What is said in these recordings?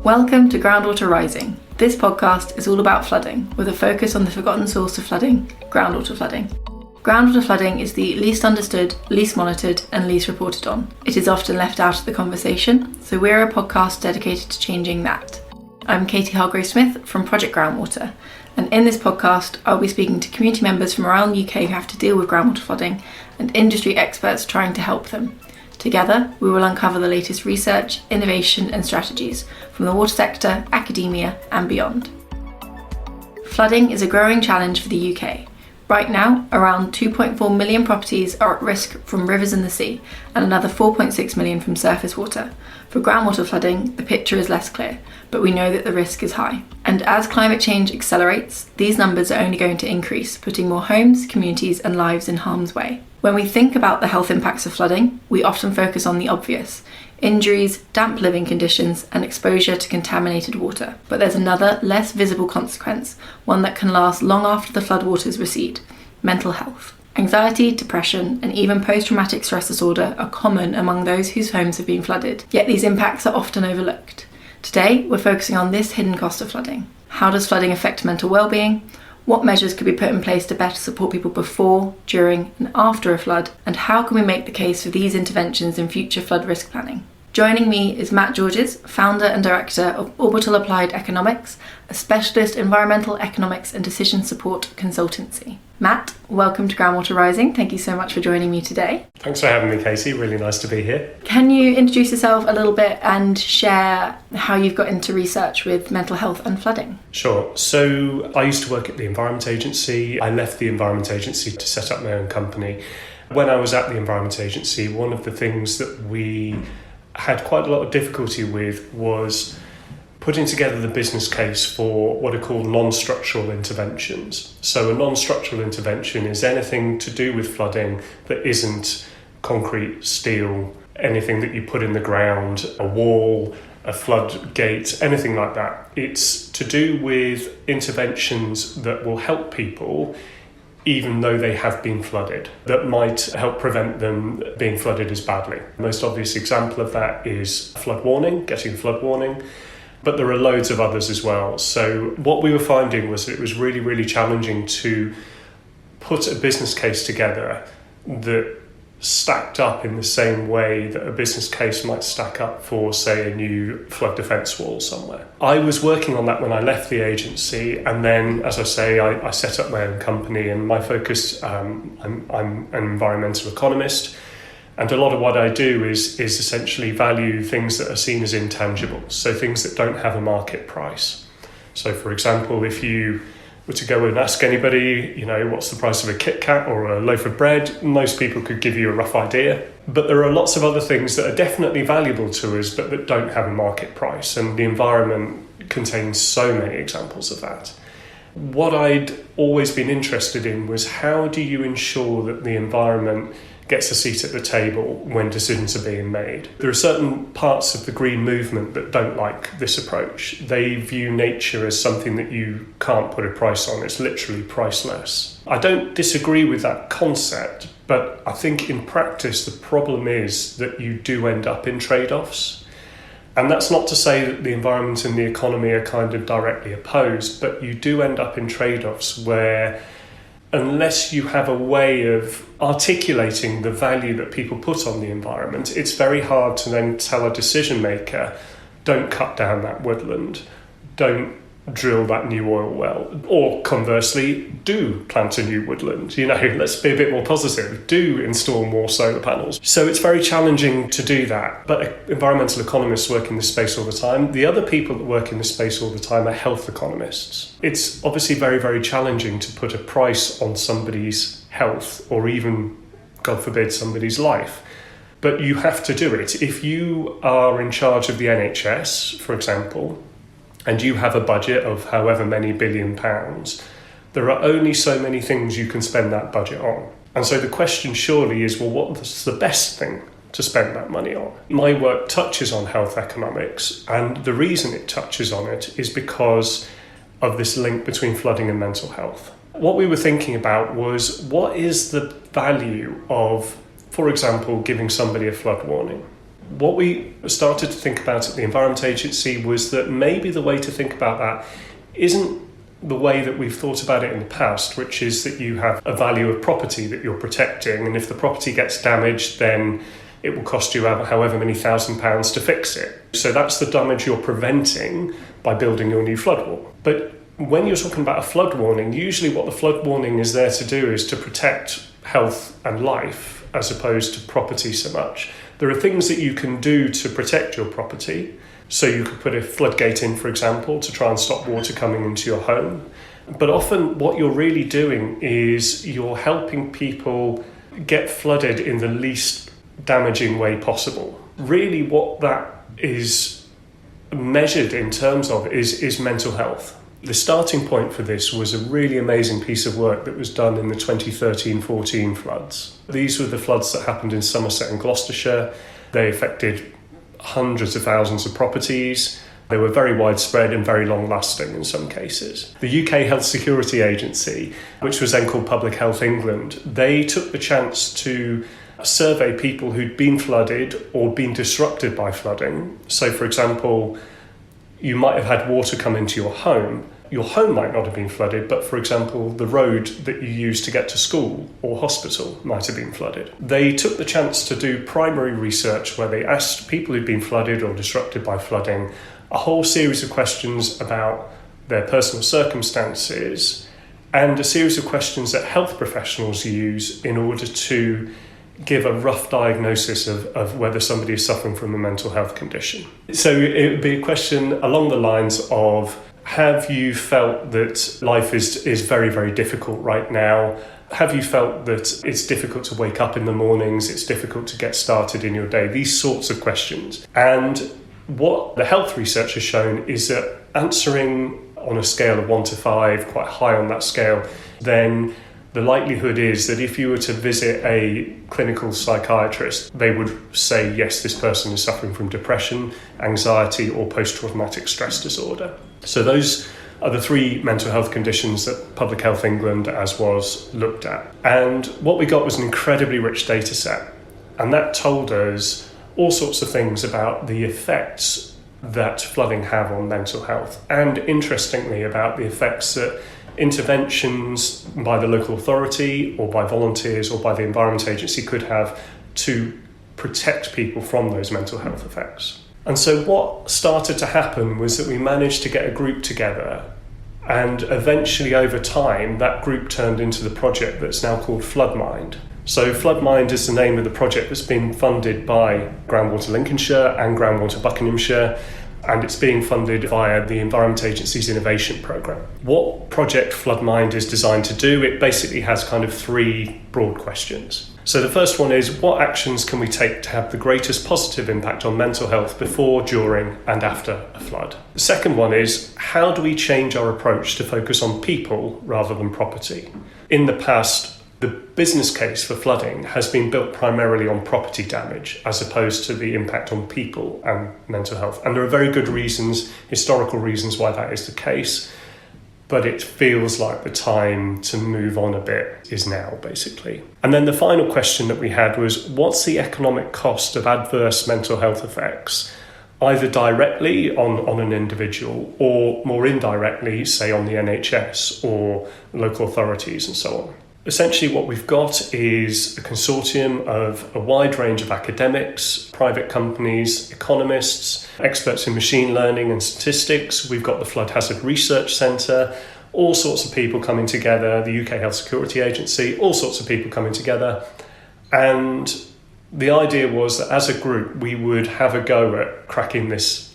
Welcome to Groundwater Rising. This podcast is all about flooding, with a focus on the forgotten source of flooding, groundwater flooding. Groundwater flooding is the least understood, least monitored, and least reported on. It is often left out of the conversation, so we're a podcast dedicated to changing that. I'm Katie Hargrave-Smith from Project Groundwater, and in this podcast I'll be speaking to community members from around the UK who have to deal with groundwater flooding and industry experts trying to help them. Together, we will uncover the latest research, innovation and strategies from the water sector, academia and beyond. Flooding is a growing challenge for the UK. Right now, around 2.4 million properties are at risk from rivers and the sea, and another 4.6 million from surface water. For groundwater flooding, the picture is less clear, but we know that the risk is high. And as climate change accelerates, these numbers are only going to increase, putting more homes, communities and lives in harm's way. When we think about the health impacts of flooding, we often focus on the obvious: injuries, damp living conditions and exposure to contaminated water. But there's another, less visible consequence, one that can last long after the floodwaters recede: mental health. Anxiety, depression and even post-traumatic stress disorder are common among those whose homes have been flooded, yet these impacts are often overlooked. Today, we're focusing on this hidden cost of flooding. How does flooding affect mental well-being? What measures could be put in place to better support people before, during and after a flood? And how can we make the case for these interventions in future flood risk planning? Joining me is Matt Georges, founder and director of Orbital Applied Economics, a specialist environmental economics and decision support consultancy. Matt, welcome to Groundwater Rising. Thank you so much for joining me today. Thanks for having me, Katie. Really nice to be here. Can you introduce yourself a little bit and share how you've got into research with mental health and flooding? Sure. So I used to work at the Environment Agency. I left the Environment Agency to set up my own company. When I was at the Environment Agency, one of the things that we had quite a lot of difficulty with was putting together the business case for what are called non-structural interventions. So a non-structural intervention is anything to do with flooding that isn't concrete, steel, anything that you put in the ground, a wall, a floodgate, anything like that. It's to do with interventions that will help people even though they have been flooded, that might help prevent them being flooded as badly. The most obvious example of that is flood warning, getting flood warning, but there are loads of others as well. So what we were finding was that it was really, really challenging to put a business case together that stacked up in the same way that a business case might stack up for, say, a new flood defence wall somewhere. I was working on that when I left the agency, and then, as I say, I set up my own company, and my focus, I'm an environmental economist, and a lot of what I do is essentially value things that are seen as intangible, so things that don't have a market price. So, for example, if you were to go and ask anybody, what's the price of a Kit Kat or a loaf of bread, most people could give you a rough idea. But there are lots of other things that are definitely valuable to us, but that don't have a market price. And the environment contains so many examples of that. What I'd always been interested in was, how do you ensure that the environment gets a seat at the table when decisions are being made? There are certain parts of the green movement that don't like this approach. They view nature as something that you can't put a price on. It's literally priceless. I don't disagree with that concept, but I think in practice the problem is that you do end up in trade-offs. And that's not to say that the environment and the economy are kind of directly opposed, but you do end up in trade-offs where, unless you have a way of articulating the value that people put on the environment, it's very hard to then tell a decision maker, don't cut down that woodland, don't drill that new oil well, or conversely, do plant a new woodland. Let's be a bit more positive, do install more solar panels. So it's very challenging to do that. But environmental economists work in this space all the time. The other people that work in this space all the time are health economists. It's obviously very, very challenging to put a price on somebody's health, or even, God forbid, somebody's life. But you have to do it. If you are in charge of the NHS, for example, and you have a budget of however many £billion, there are only so many things you can spend that budget on. And so the question surely is, well, what's the best thing to spend that money on? My work touches on health economics, and the reason it touches on it is because of this link between flooding and mental health. What we were thinking about was, what is the value of, for example, giving somebody a flood warning? What we started to think about at the Environment Agency was that maybe the way to think about that isn't the way that we've thought about it in the past, which is that you have a value of property that you're protecting, and if the property gets damaged, then it will cost you however many £1,000 to fix it. So that's the damage you're preventing by building your new flood wall. But when you're talking about a flood warning, usually what the flood warning is there to do is to protect health and life as opposed to property so much. There are things that you can do to protect your property. So you could put a floodgate in, for example, to try and stop water coming into your home. But often what you're really doing is you're helping people get flooded in the least damaging way possible. Really what that is measured in terms of is mental health. The starting point for this was a really amazing piece of work that was done in the 2013-14 floods. These were the floods that happened in Somerset and Gloucestershire. They affected hundreds of thousands of properties. They were very widespread and very long-lasting in some cases. The UK Health Security Agency, which was then called Public Health England, they took the chance to survey people who'd been flooded or been disrupted by flooding. So, for example, you might have had water come into your home. Your home might not have been flooded, but for example, the road that you use to get to school or hospital might have been flooded. They took the chance to do primary research where they asked people who'd been flooded or disrupted by flooding a whole series of questions about their personal circumstances and a series of questions that health professionals use in order to give a rough diagnosis of whether somebody is suffering from a mental health condition. So it would be a question along the lines of, have you felt that life is very, very difficult right now? Have you felt that it's difficult to wake up in the mornings? It's difficult to get started in your day? These sorts of questions. And what the health research has shown is that answering on a scale of 1 to 5, quite high on that scale, then the likelihood is that if you were to visit a clinical psychiatrist, they would say, yes, this person is suffering from depression, anxiety, or post-traumatic stress disorder. So those are the 3 mental health conditions that Public Health England, as was, looked at. And what we got was an incredibly rich data set. And that told us all sorts of things about the effects that flooding have on mental health. And interestingly, about the effects that interventions by the local authority or by volunteers or by the Environment Agency could have to protect people from those mental health effects. And so what started to happen was that we managed to get a group together, and eventually over time that group turned into the project that's now called FloodMind. So FloodMind is the name of the project that's been funded by Groundwater Lincolnshire and Groundwater Buckinghamshire, and it's being funded via the Environment Agency's Innovation Programme. What Project FloodMind is designed to do, it basically has kind of 3 broad questions. So the first one is, what actions can we take to have the greatest positive impact on mental health before, during and after a flood? The second one is, how do we change our approach to focus on people rather than property? In the past, the business case for flooding has been built primarily on property damage as opposed to the impact on people and mental health. And there are very good reasons, historical reasons why that is the case, but it feels like the time to move on a bit is now, basically. And then the final question that we had was, what's the economic cost of adverse mental health effects, either directly on an individual or more indirectly, say on the NHS or local authorities and so on? Essentially what we've got is a consortium of a wide range of academics, private companies, economists, experts in machine learning and statistics. We've got the Flood Hazard Research Centre, all sorts of people coming together, the UK Health Security Agency, all sorts of people coming together. And the idea was that as a group, we would have a go at cracking this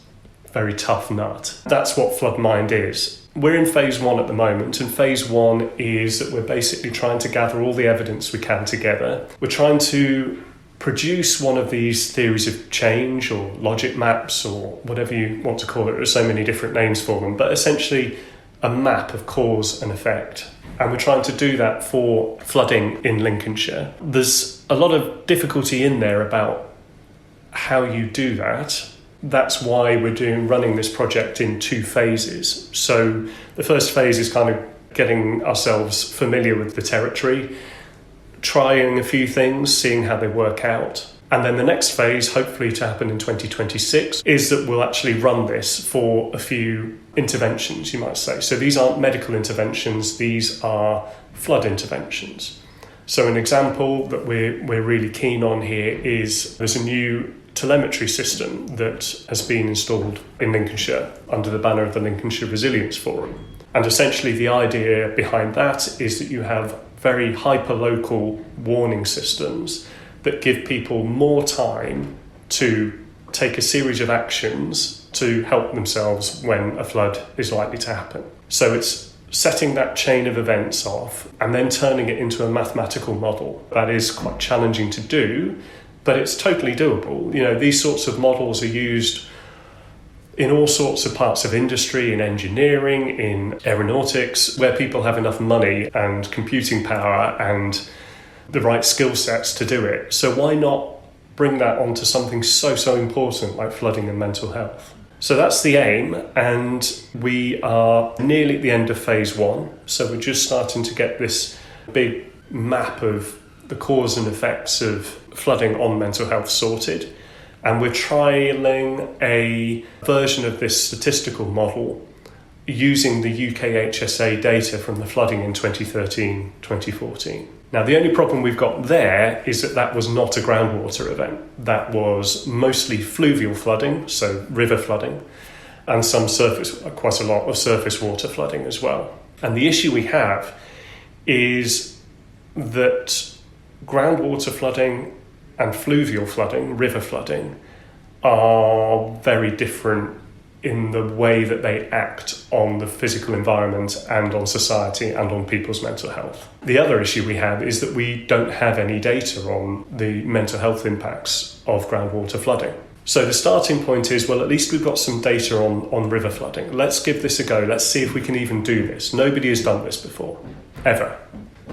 very tough nut. That's what FloodMind is. We're in phase 1 at the moment, and phase 1 is that we're basically trying to gather all the evidence we can together. We're trying to produce one of these theories of change or logic maps or whatever you want to call it. There's so many different names for them, but essentially a map of cause and effect. And we're trying to do that for flooding in Lincolnshire. There's a lot of difficulty in there about how you do that. That's why we're running this project in 2 phases. So the first phase is kind of getting ourselves familiar with the territory, trying a few things, seeing how they work out. And then the next phase, hopefully to happen in 2026, is that we'll actually run this for a few interventions, you might say. So these aren't medical interventions, these are flood interventions. So an example that we're really keen on here is there's a new telemetry system that has been installed in Lincolnshire under the banner of the Lincolnshire Resilience Forum. And essentially the idea behind that is that you have very hyper-local warning systems that give people more time to take a series of actions to help themselves when a flood is likely to happen. So it's setting that chain of events off and then turning it into a mathematical model. That is quite challenging to do, but it's totally doable. You know, these sorts of models are used in all sorts of parts of industry, in engineering, in aeronautics, where people have enough money and computing power and the right skill sets to do it. So why not bring that onto something so important like flooding and mental health? So that's the aim, and we are nearly at the end of phase 1. So we're just starting to get this big map of the cause and effects of flooding on mental health sorted. And we're trialling a version of this statistical model using the UK HSA data from the flooding in 2013-2014. Now, the only problem we've got there is that was not a groundwater event. That was mostly fluvial flooding, so river flooding, and quite a lot of surface water flooding as well. And the issue we have is that groundwater flooding and fluvial flooding, river flooding, are very different in the way that they act on the physical environment and on society and on people's mental health. The other issue we have is that we don't have any data on the mental health impacts of groundwater flooding. So the starting point is, well, at least we've got some data on river flooding. Let's give this a go. Let's see if we can even do this. Nobody has done this before, ever.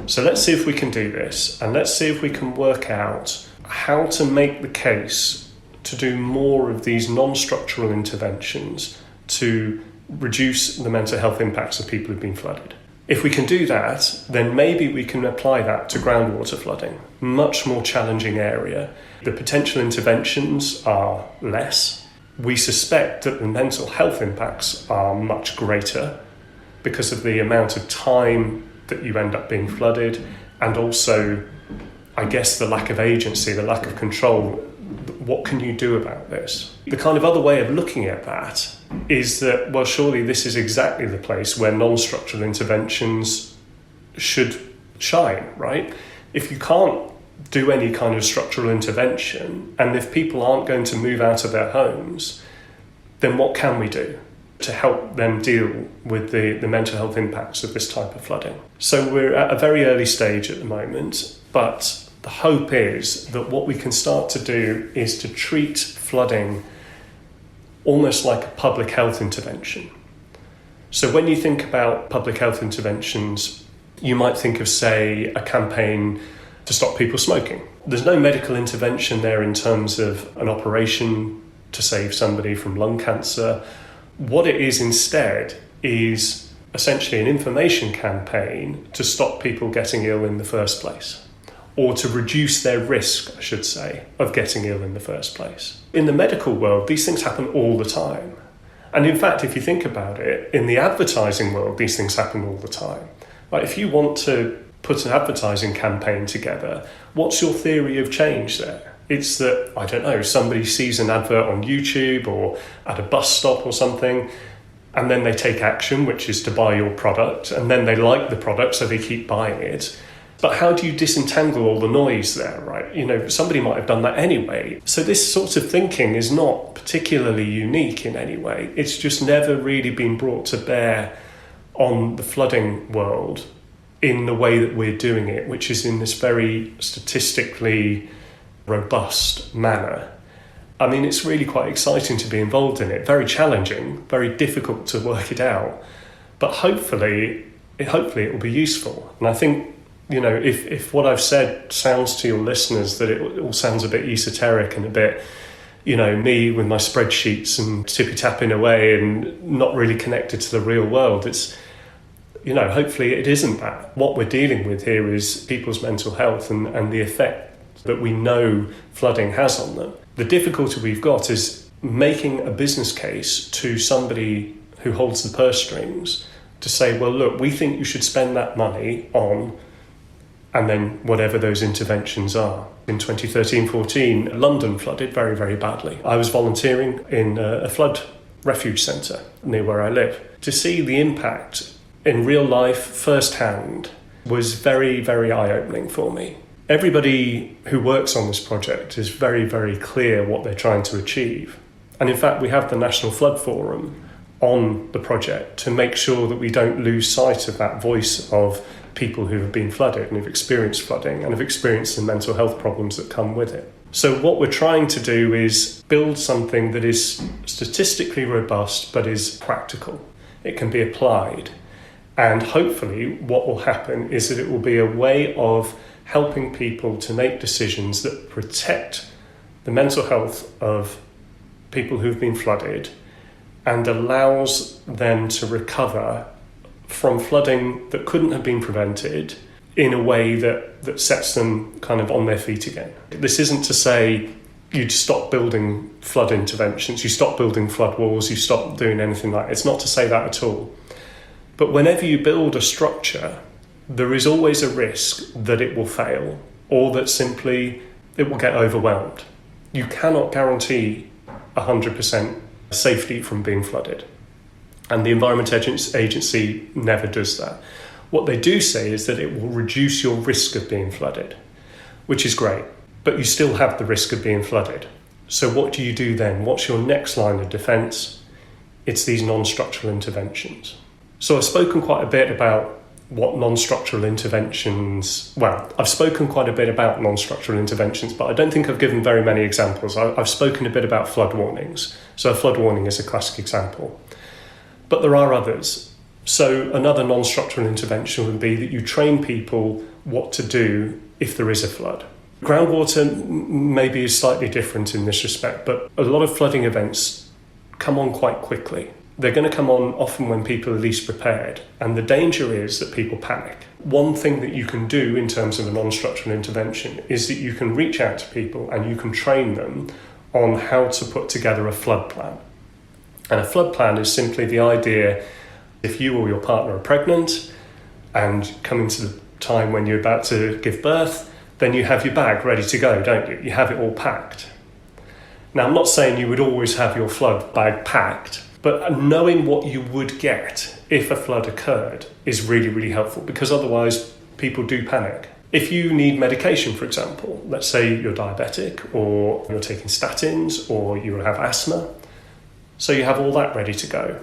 So let's see if we can do this, and let's see if we can work out how to make the case to do more of these non-structural interventions to reduce the mental health impacts of people who've been flooded. If we can do that, then maybe we can apply that to groundwater flooding, much more challenging area. The potential interventions are less. We suspect that the mental health impacts are much greater because of the amount of time that you end up being flooded, and also, I guess, the lack of agency, the lack of control. What can you do about this? The kind of other way of looking at that is that, well, surely this is exactly the place where non-structural interventions should shine, right? If you can't do any kind of structural intervention, and if people aren't going to move out of their homes, then what can we do to help them deal with the mental health impacts of this type of flooding? So we're at a very early stage at the moment, but the hope is that what we can start to do is to treat flooding almost like a public health intervention. So when you think about public health interventions, you might think of, say, a campaign to stop people smoking. There's no medical intervention there in terms of an operation to save somebody from lung cancer. What it is instead is essentially an information campaign to stop people getting ill in the first place, or to reduce their risk, I should say, of getting ill in the first place. In the medical world, these things happen all the time. And in fact, if you think about it, in the advertising world, these things happen all the time. Like, if you want to put an advertising campaign together, what's your theory of change there? It's that, I don't know, somebody sees an advert on YouTube or at a bus stop or something, and then they take action, which is to buy your product, and then they like the product, so they keep buying it. But how do you disentangle all the noise there, right? You know, somebody might have done that anyway. So this sort of thinking is not particularly unique in any way. It's just never really been brought to bear on the flooding world in the way that we're doing it, which is in this very statistically robust manner. I mean, it's really quite exciting to be involved in it. Very challenging, very difficult to work it out. But hopefully it will be useful. And I think, you know, if what I've said sounds to your listeners that it all sounds a bit esoteric and a bit, you know, me with my spreadsheets and tippy-tapping away and not really connected to the real world, it's, you know, hopefully it isn't that. What we're dealing with here is people's mental health and the effect that we know flooding has on them. The difficulty we've got is making a business case to somebody who holds the purse strings to say, well, look, we think you should spend that money on, and then whatever those interventions are. In 2013-14, London flooded very, very badly. I was volunteering in a flood refuge centre near where I live. To see the impact in real life firsthand was very, very eye-opening for me. Everybody who works on this project is very, very clear what they're trying to achieve. And in fact, we have the National Flood Forum on the project to make sure that we don't lose sight of that voice of people who have been flooded and have experienced flooding and have experienced the mental health problems that come with it. So what we're trying to do is build something that is statistically robust but is practical. It can be applied. And hopefully what will happen is that it will be a way of helping people to make decisions that protect the mental health of people who've been flooded and allows them to recover from flooding that couldn't have been prevented in a way that sets them kind of on their feet again. This isn't to say you stop building flood interventions, you stop building flood walls, you stop doing anything like that. It's not to say that at all. But whenever you build a structure, there is always a risk that it will fail or that simply it will get overwhelmed. You cannot guarantee 100% safety from being flooded. And the Environment Agency never does that. What they do say is that it will reduce your risk of being flooded, which is great, but you still have the risk of being flooded. So what do you do then? What's your next line of defence? It's these non-structural interventions. So I've spoken quite a bit about what non-structural interventions... Well, I've spoken quite a bit about non-structural interventions, but I don't think I've given very many examples. I've spoken a bit about flood warnings. So a flood warning is a classic example. But there are others. So another non-structural intervention would be that you train people what to do if there is a flood. Groundwater maybe is slightly different in this respect, but a lot of flooding events come on quite quickly. They're going to come on often when people are least prepared, and the danger is that people panic. One thing that you can do in terms of a non-structural intervention is that you can reach out to people and you can train them on how to put together a flood plan. And a flood plan is simply the idea, if you or your partner are pregnant and coming to the time when you're about to give birth, then you have your bag ready to go, don't you? You have it all packed. Now, I'm not saying you would always have your flood bag packed, but knowing what you would get if a flood occurred is really, really helpful, because otherwise people do panic. If you need medication, for example, let's say you're diabetic or you're taking statins or you have asthma, so you have all that ready to go.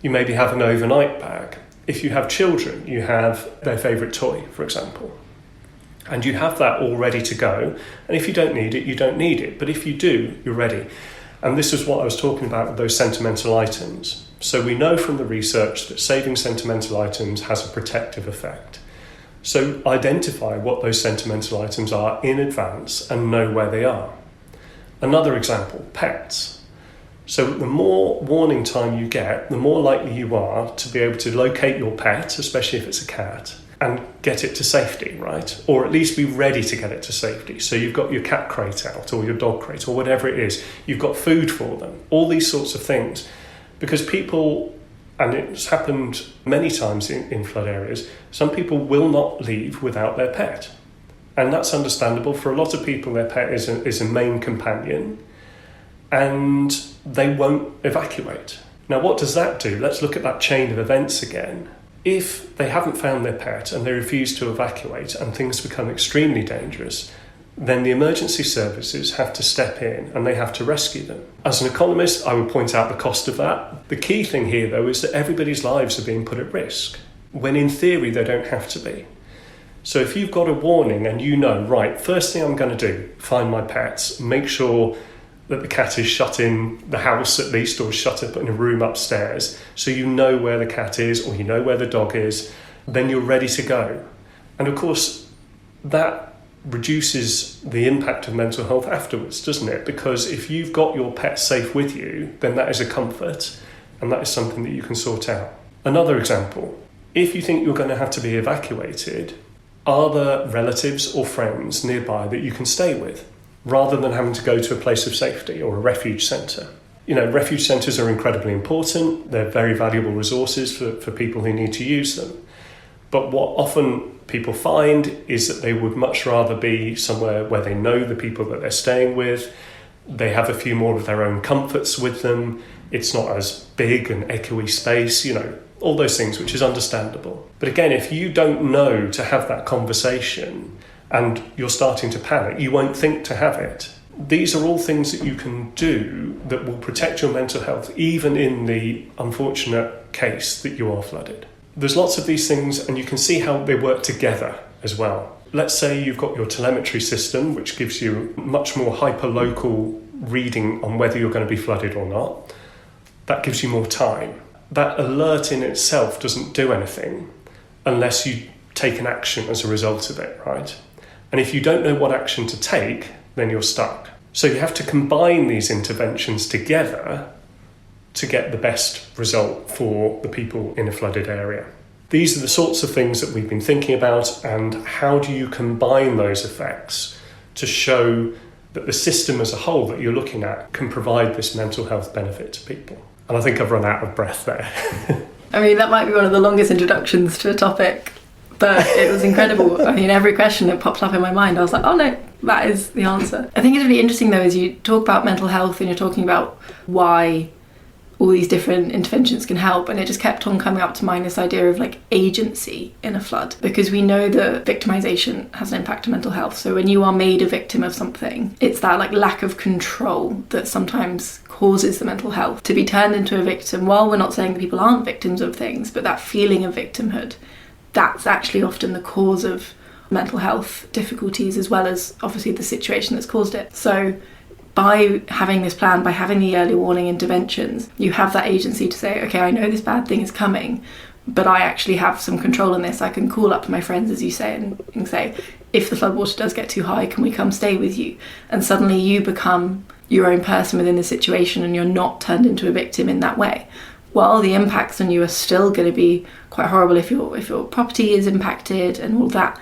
You maybe have an overnight bag. If you have children, you have their favourite toy, for example. And you have that all ready to go. And if you don't need it, you don't need it. But if you do, you're ready. And this is what I was talking about with those sentimental items. So we know from the research that saving sentimental items has a protective effect. So identify what those sentimental items are in advance and know where they are. Another example, pets. So the more warning time you get, the more likely you are to be able to locate your pet, especially if it's a cat, and get it to safety, right? Or at least be ready to get it to safety. So you've got your cat crate out or your dog crate or whatever it is. You've got food for them, all these sorts of things. Because people, and it's happened many times in flood areas, some people will not leave without their pet. And that's understandable. For a lot of people, their pet is a main companion, and they won't evacuate. Now, what does that do? Let's look at that chain of events again. If they haven't found their pet and they refuse to evacuate and things become extremely dangerous, then the emergency services have to step in and they have to rescue them. As an economist, I would point out the cost of that. The key thing here, though, is that everybody's lives are being put at risk, when in theory they don't have to be. So if you've got a warning and you know, right, first thing I'm going to do, find my pets, make sure that the cat is shut in the house at least, or shut up in a room upstairs, so you know where the cat is or you know where the dog is, then you're ready to go. And of course, that reduces the impact of mental health afterwards, doesn't it? Because if you've got your pet safe with you, then that is a comfort, and that is something that you can sort out. Another example, if you think you're going to have to be evacuated, are there relatives or friends nearby that you can stay with, rather than having to go to a place of safety or a refuge centre? Refuge centres are incredibly important. They're very valuable resources for people who need to use them. But what often people find is that they would much rather be somewhere where they know the people that they're staying with. They have a few more of their own comforts with them. It's not as big and echoey space, all those things, which is understandable. But again, if you don't know to have that conversation and you're starting to panic, you won't think to have it. These are all things that you can do that will protect your mental health, even in the unfortunate case that you are flooded. There's lots of these things, and you can see how they work together as well. Let's say you've got your telemetry system, which gives you much more hyper-local reading on whether you're going to be flooded or not. That gives you more time. That alert in itself doesn't do anything unless you take an action as a result of it, right? And if you don't know what action to take, then you're stuck. So you have to combine these interventions together to get the best result for the people in a flooded area. These are the sorts of things that we've been thinking about, and how do you combine those effects to show that the system as a whole that you're looking at can provide this mental health benefit to people. And I think I've run out of breath there. I mean, that might be one of the longest introductions to a topic, but it was incredible. I mean, every question that popped up in my mind, I was like, oh no, that is the answer. I think it's really interesting though, as you talk about mental health and you're talking about why all these different interventions can help, and it just kept on coming up to mind, this idea of like agency in a flood, because we know that victimization has an impact on mental health. So when you are made a victim of something, it's that like lack of control that sometimes causes the mental health. To be turned into a victim, while we're not saying that people aren't victims of things, but that feeling of victimhood, that's actually often the cause of mental health difficulties, as well as obviously the situation that's caused it. So by having this plan, by having the early warning interventions, you have that agency to say, okay, I know this bad thing is coming, but I actually have some control in this. I can call up my friends, as you say, and say, if the floodwater does get too high, can we come stay with you? And suddenly you become your own person within the situation, and you're not turned into a victim in that way. While the impacts on you are still going to be quite horrible if your property is impacted and all that,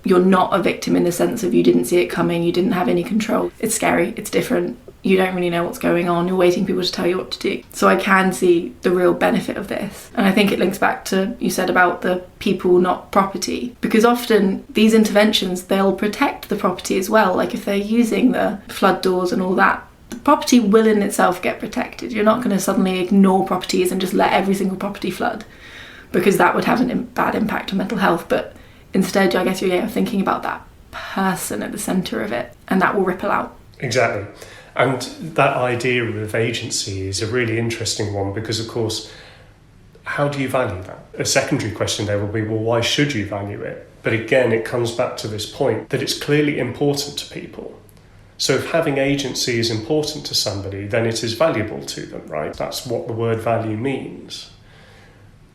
you're not a victim in the sense of you didn't see it coming, you didn't have any control. It's scary, it's different, you don't really know what's going on, you're waiting for people to tell you what to do. So I can see the real benefit of this. And I think it links back to, you said about the people, not property, because often these interventions, they'll protect the property as well. Like if they're using the flood doors and all that, the property will in itself get protected. You're not going to suddenly ignore properties and just let every single property flood, because that would have a bad impact on mental health. But instead, I guess you're thinking about that person at the centre of it, and that will ripple out. Exactly. And that idea of agency is a really interesting one, because, of course, how do you value that? A secondary question there will be, well, why should you value it? But again, it comes back to this point that it's clearly important to people. So if having agency is important to somebody, then it is valuable to them, right? That's what the word value means.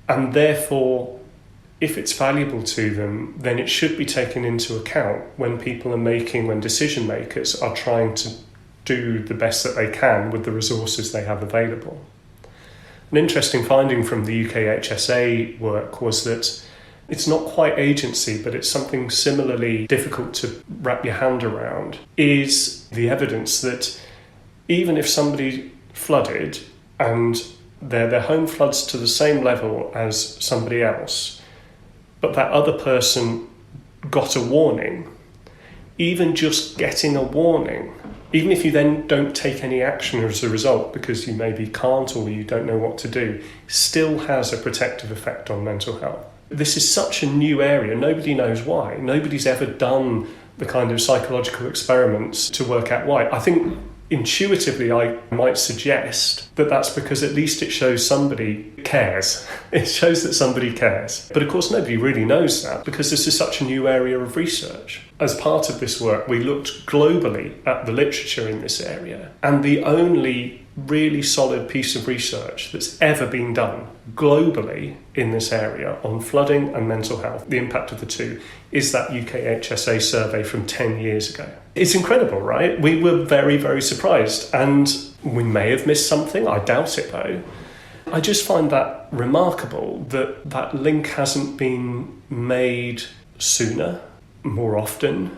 And therefore, if it's valuable to them, then it should be taken into account when decision makers are trying to do the best that they can with the resources they have available. An interesting finding from the UKHSA work was that it's not quite agency, but it's something similarly difficult to wrap your hand around, is the evidence that even if somebody flooded and their home floods to the same level as somebody else, but that other person got a warning, even just getting a warning, even if you then don't take any action as a result because you maybe can't or you don't know what to do, still has a protective effect on mental health. This is such a new area, nobody knows why. Nobody's ever done the kind of psychological experiments to work out why. I think intuitively I might suggest that that's because at least it shows somebody cares. It shows that somebody cares. But of course nobody really knows that because this is such a new area of research. As part of this work, we looked globally at the literature in this area, and the only really solid piece of research that's ever been done globally in this area on flooding and mental health, the impact of the two, is that UKHSA survey from 10 years ago. It's incredible, right? We were very, very surprised, and we may have missed something. I doubt it, though. I just find that remarkable that that link hasn't been made sooner, more often,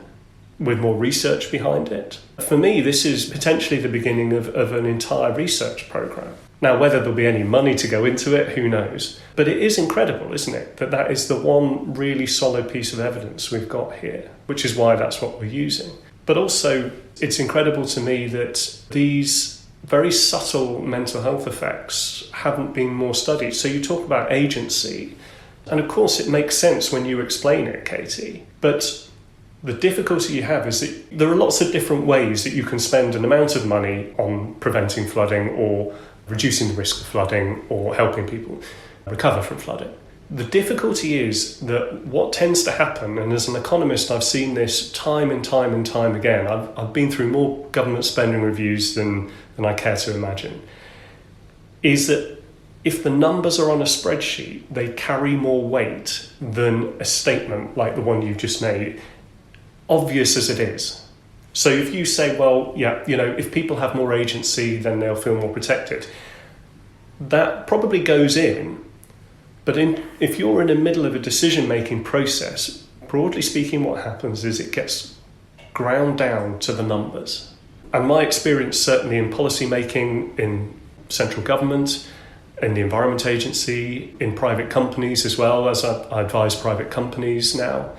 with more research behind it. For me, this is potentially the beginning of an entire research program. Now, whether there'll be any money to go into it, who knows? But it is incredible, isn't it, that is the one really solid piece of evidence we've got here, which is why that's what we're using. But also, it's incredible to me that these very subtle mental health effects haven't been more studied. So you talk about agency, and of course it makes sense when you explain it, Katie, but the difficulty you have is that there are lots of different ways that you can spend an amount of money on preventing flooding or reducing the risk of flooding or helping people recover from flooding. The difficulty is that what tends to happen, and as an economist I've seen this time and time and time again, I've been through more government spending reviews than I care to imagine, is that if the numbers are on a spreadsheet, they carry more weight than a statement like the one you've just made, obvious as it is. So if you say, well, yeah, if people have more agency, then they'll feel more protected, that probably goes in. But if you're in the middle of a decision-making process, broadly speaking, what happens is it gets ground down to the numbers. And my experience, certainly in policy making, in central government, in the Environment Agency, in private companies as well, as I advise private companies now,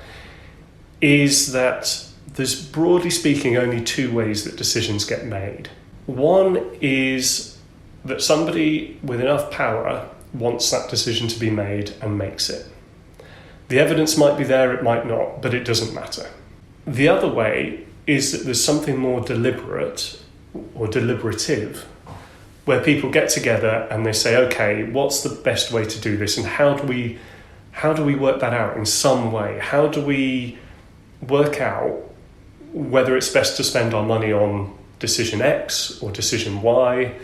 is that there's, broadly speaking, only two ways that decisions get made. One is that somebody with enough power wants that decision to be made and makes it. The evidence might be there, it might not, but it doesn't matter. The other way is that there's something more deliberate or deliberative, where people get together and they say, okay, what's the best way to do this, and how do we work that out in some way? How do we work out whether it's best to spend our money on decision X or decision Y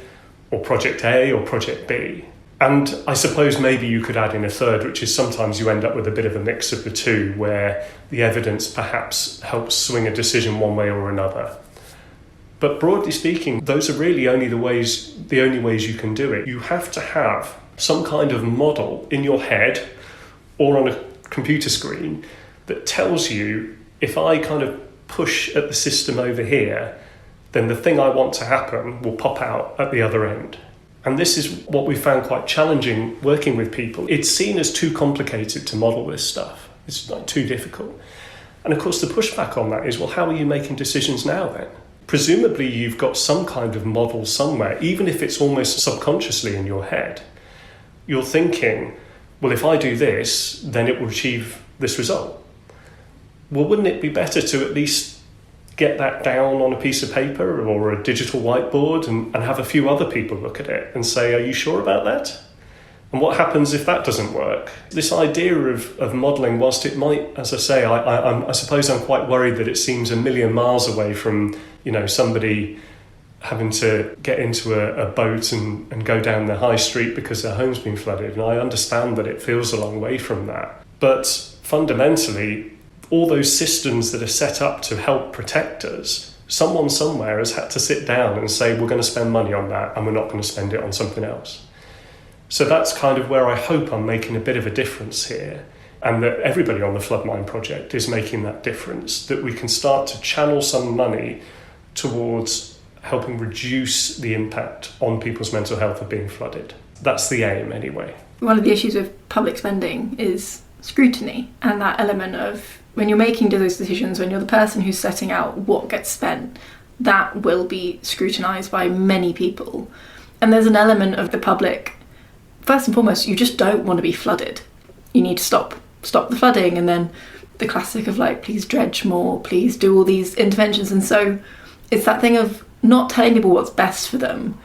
or project A or project B? And I suppose maybe you could add in a third, which is sometimes you end up with a bit of a mix of the two, where the evidence perhaps helps swing a decision one way or another. But broadly speaking, those are really the only ways you can do it. You have to have some kind of model in your head or on a computer screen that tells you, if I kind of push at the system over here, then the thing I want to happen will pop out at the other end. And this is what we found quite challenging working with people. It's seen as too complicated to model this stuff. It's like too difficult. And of course the pushback on that is, well, how are you making decisions now then? Presumably you've got some kind of model somewhere, even if it's almost subconsciously in your head. You're thinking, well, if I do this, then it will achieve this result. Well, wouldn't it be better to at least get that down on a piece of paper or a digital whiteboard and have a few other people look at it and say, are you sure about that? And what happens if that doesn't work? This idea of modelling, whilst it might, as I say, I suppose I'm quite worried that it seems a million miles away from, somebody having to get into a boat and go down the high street because their home's been flooded. And I understand that it feels a long way from that. But fundamentally, all those systems that are set up to help protect us, someone somewhere has had to sit down and say, we're going to spend money on that and we're not going to spend it on something else. So that's kind of where I hope I'm making a bit of a difference here, and that everybody on the FloodMind project is making that difference, that we can start to channel some money towards helping reduce the impact on people's mental health of being flooded. That's the aim anyway. One of the issues with public spending is scrutiny, and that element of when you're making those decisions, when you're the person who's setting out what gets spent, that will be scrutinised by many people. And there's an element of the public, first and foremost, you just don't want to be flooded. You need to stop the flooding, and then the classic of please dredge more, please do all these interventions. And so it's that thing of not telling people what's best for them,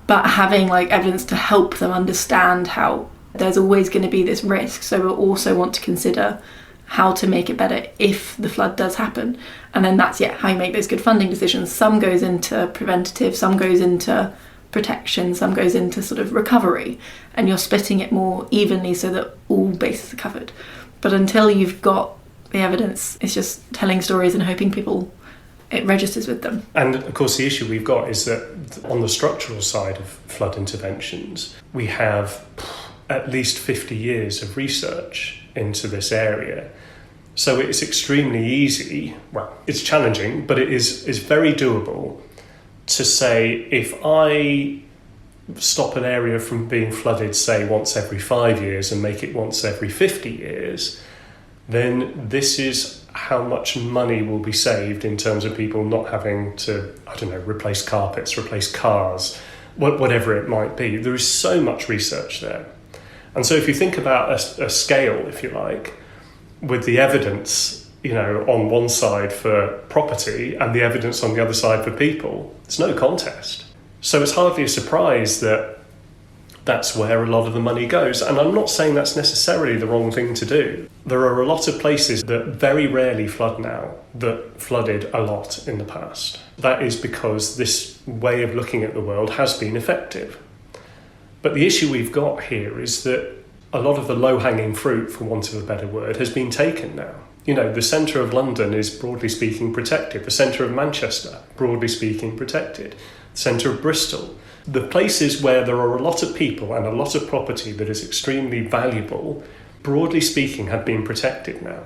but having evidence to help them understand how there's always going to be this risk. So we'll also want to consider how to make it better if the flood does happen. And then that's how you make those good funding decisions. Some goes into preventative, some goes into protection, some goes into sort of recovery, and you're splitting it more evenly so that all bases are covered. But until you've got the evidence, it's just telling stories and hoping it registers with them. And of course the issue we've got is that on the structural side of flood interventions, we have at least 50 years of research into this area. So it's extremely easy, well, it's challenging, but it is very doable to say, if I stop an area from being flooded, say, once every 5 years and make it once every 50 years, then this is how much money will be saved in terms of people not having to, replace carpets, replace cars, whatever it might be. There is so much research there. And so if you think about a scale, if you like, with the evidence, on one side for property and the evidence on the other side for people, it's no contest. So it's hardly a surprise that that's where a lot of the money goes. And I'm not saying that's necessarily the wrong thing to do. There are a lot of places that very rarely flood now that flooded a lot in the past. That is because this way of looking at the world has been effective. But the issue we've got here is that a lot of the low-hanging fruit, for want of a better word, has been taken now. The centre of London is, broadly speaking, protected. The centre of Manchester, broadly speaking, protected. The centre of Bristol. The places where there are a lot of people and a lot of property that is extremely valuable, broadly speaking, have been protected now.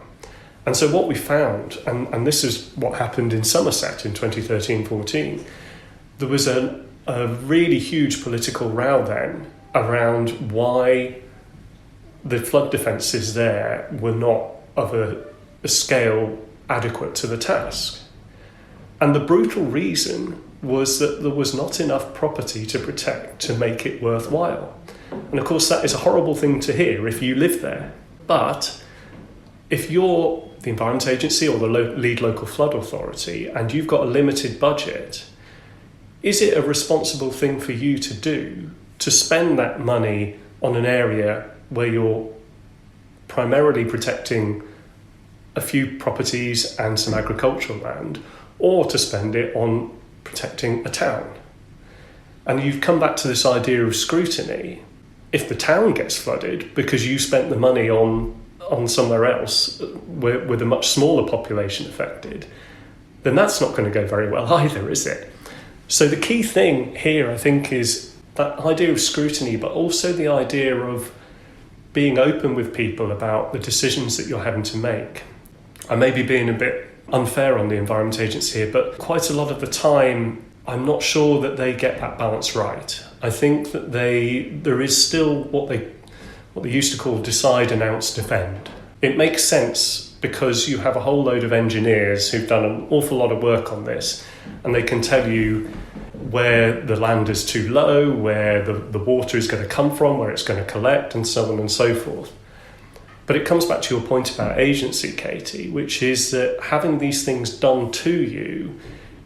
And so what we found, and this is what happened in Somerset in 2013-14, there was a really huge political row then around why the flood defences there were not of a scale adequate to the task. And the brutal reason was that there was not enough property to protect to make it worthwhile. And of course that is a horrible thing to hear if you live there. But if you're the Environment Agency or the lead local flood authority and you've got a limited budget, is it a responsible thing for you to do to spend that money on an area where you're primarily protecting a few properties and some agricultural land, or to spend it on protecting a town? And you've come back to this idea of scrutiny. If the town gets flooded because you spent the money on somewhere else with a much smaller population affected, then that's not going to go very well either, is it? So the key thing here, I think, is that idea of scrutiny, but also the idea of being open with people about the decisions that you're having to make. I may be being a bit unfair on the Environment Agency here, but quite a lot of the time I'm not sure that they get that balance right. I think that there is still what they used to call decide, announce, defend. It makes sense because you have a whole load of engineers who've done an awful lot of work on this, and they can tell you where the land is too low, where the water is going to come from, where it's going to collect, and so on and so forth. But it comes back to your point about agency, Katie, which is that having these things done to you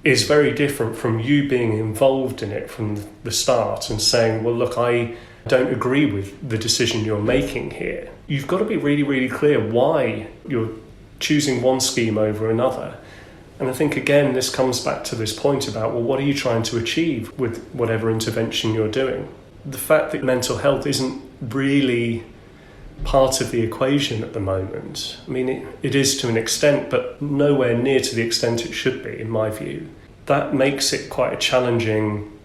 is very different from you being involved in it from the start and saying, well, look, I don't agree with the decision you're making here. You've got to be really, really clear why you're choosing one scheme over another. And I think, again, this comes back to this point about, well, what are you trying to achieve with whatever intervention you're doing? The fact that mental health isn't really part of the equation at the moment. I mean, it is to an extent, but nowhere near to the extent it should be, in my view. That makes it quite a challenging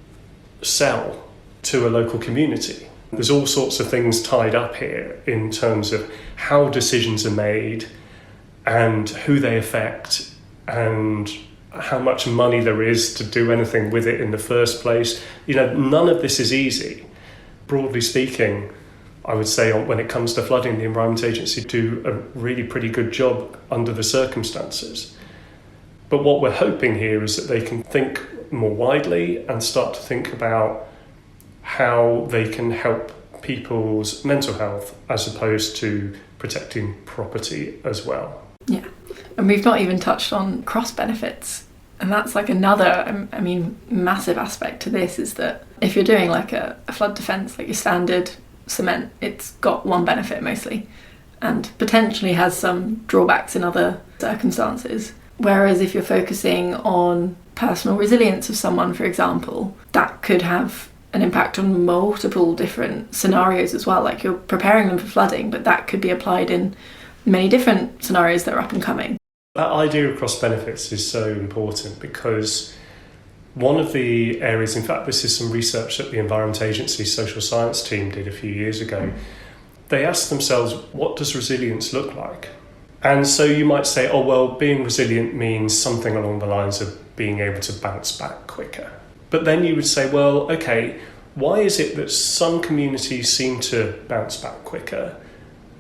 sell to a local community. There's all sorts of things tied up here in terms of how decisions are made and who they affect and how much money there is to do anything with it in the first place. None of this is easy. Broadly speaking, I would say when it comes to flooding, the Environment Agency do a really pretty good job under the circumstances. But what we're hoping here is that they can think more widely and start to think about how they can help people's mental health as opposed to protecting property as well. Yeah, and we've not even touched on cross benefits. And that's like another, massive aspect to this is that if you're doing like a flood defence, like your standard cement, it's got one benefit mostly and potentially has some drawbacks in other circumstances. Whereas if you're focusing on personal resilience of someone, for example, that could have an impact on multiple different scenarios as well. Like you're preparing them for flooding, but that could be applied in many different scenarios that are up and coming. That idea of cross benefits is so important because one of the areas, in fact, this is some research that the Environment Agency social science team did a few years ago. They asked themselves, what does resilience look like? And so you might say, oh, well, being resilient means something along the lines of being able to bounce back quicker. But then you would say, well, okay, why is it that some communities seem to bounce back quicker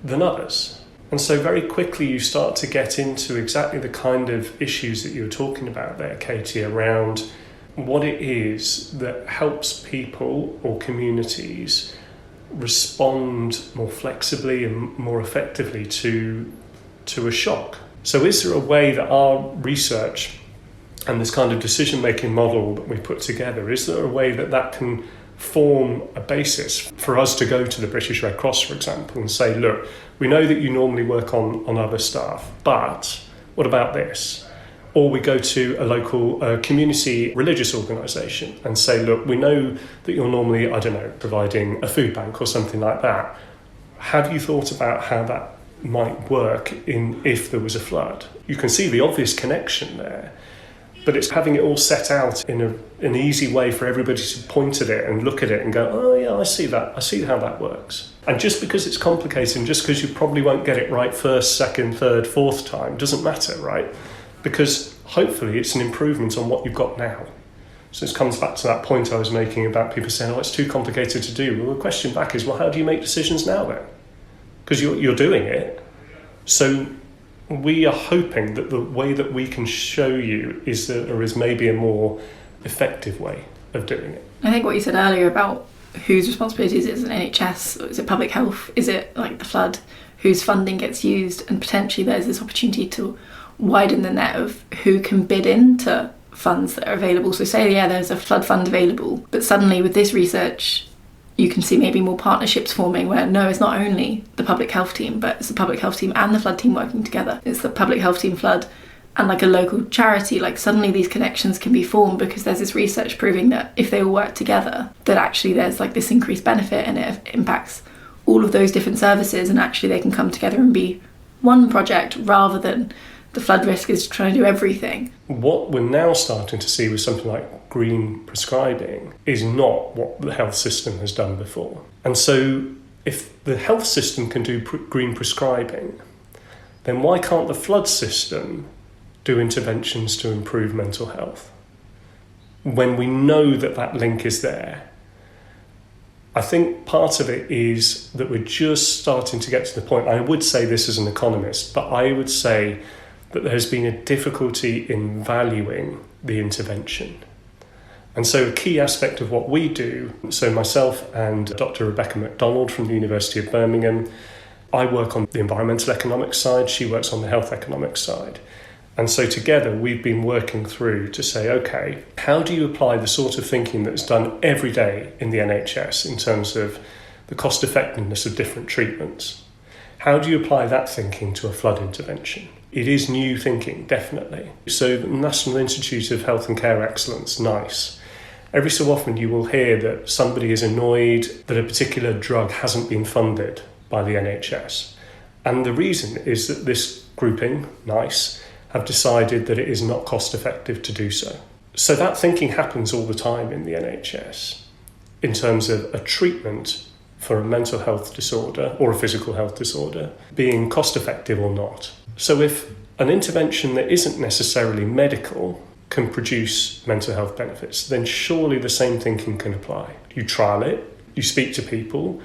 than others? And so very quickly you start to get into exactly the kind of issues that you were talking about there, Katie, around what it is that helps people or communities respond more flexibly and more effectively to a shock. So is there a way that our research and this kind of decision-making model that we put together, is there a way that that can form a basis for us to go to the British Red Cross, for example, and say, look, we know that you normally work on other staff, but what about this? Or we go to a local community religious organisation and say, look, we know that you're normally, I don't know, providing a food bank or something like that. Have you thought about how that might work if there was a flood? You can see the obvious connection there, but it's having it all set out in an easy way for everybody to point at it and look at it and go, oh yeah, I see that. I see how that works. And just because it's complicated and just because you probably won't get it right first, second, third, fourth time, doesn't matter, right? Because hopefully it's an improvement on what you've got now. So this comes back to that point I was making about people saying, oh, it's too complicated to do. Well, the question back is, well, how do you make decisions now then? Because you're doing it. So we are hoping that the way that we can show you is that there is maybe a more effective way of doing it. I think what you said earlier about whose responsibility is it? Is it NHS? Or is it public health? Is it like the flood? Whose funding gets used? And potentially there's this opportunity to widen the net of who can bid into funds that are available. So say, yeah, there's a flood fund available, but suddenly with this research, you can see maybe more partnerships forming where, no, it's not only the public health team, but it's the public health team and the flood team working together. It's the public health team, flood, and like a local charity. Like suddenly these connections can be formed because there's this research proving that if they all work together, that actually there's like this increased benefit and it impacts all of those different services, and actually they can come together and be one project rather than the flood risk is trying to do everything. What we're now starting to see with something like green prescribing is not what the health system has done before. And so if the health system can do green prescribing, then why can't the flood system do interventions to improve mental health? When we know that that link is there, I think part of it is that we're just starting to get to the point. I would say this as an economist, but I would say that there's been a difficulty in valuing the intervention. And so a key aspect of what we do, so myself and Dr. Rebecca MacDonald from the University of Birmingham, I work on the environmental economics side, she works on the health economics side. And so together we've been working through to say, okay, how do you apply the sort of thinking that's done every day in the NHS in terms of the cost effectiveness of different treatments? How do you apply that thinking to a flood intervention? It is new thinking, definitely. So the National Institute of Health and Care Excellence, NICE, every so often you will hear that somebody is annoyed that a particular drug hasn't been funded by the NHS. And the reason is that this grouping, NICE, have decided that it is not cost effective to do so. So that thinking happens all the time in the NHS in terms of a treatment for a mental health disorder or a physical health disorder being cost effective or not. So if an intervention that isn't necessarily medical can produce mental health benefits, then surely the same thinking can apply. You trial it, you speak to people,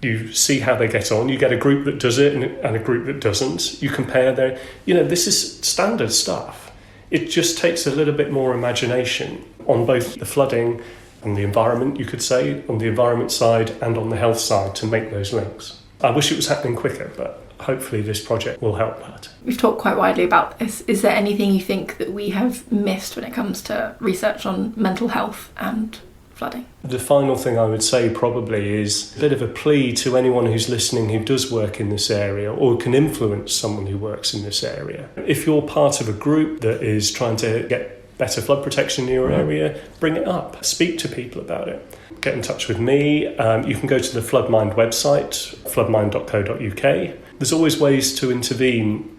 you see how they get on, you get a group that does it and a group that doesn't, you compare their, this is standard stuff. It just takes a little bit more imagination on both the flooding and the environment, you could say, on the environment side and on the health side to make those links. I wish it was happening quicker, but hopefully this project will help that. We've talked quite widely about this. Is there anything you think that we have missed when it comes to research on mental health and flooding? The final thing I would say probably is a bit of a plea to anyone who's listening who does work in this area or can influence someone who works in this area. If you're part of a group that is trying to get better flood protection in your area, bring it up, speak to people about it. Get in touch with me. You can go to the FloodMind website, floodmind.co.uk. There's always ways to intervene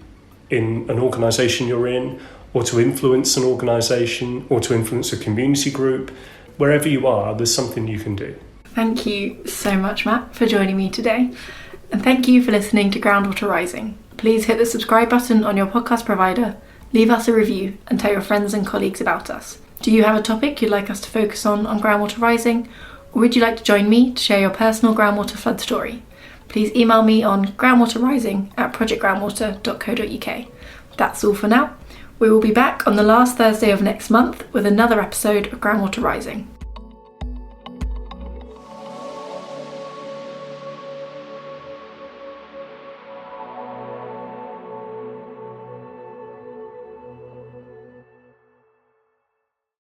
in an organisation you're in, or to influence an organisation, or to influence a community group. Wherever you are, there's something you can do. Thank you so much, Matt, for joining me today. And thank you for listening to Groundwater Rising, a please hit the subscribe button on your podcast provider, leave us a review, and tell your friends and colleagues about us. Do you have a topic you'd like us to focus on Groundwater Rising? Or would you like to join me to share your personal groundwater flood story? Please email me on groundwaterrising@projectgroundwater.co.uk. That's all for now. We will be back on the last Thursday of next month with another episode of Groundwater Rising.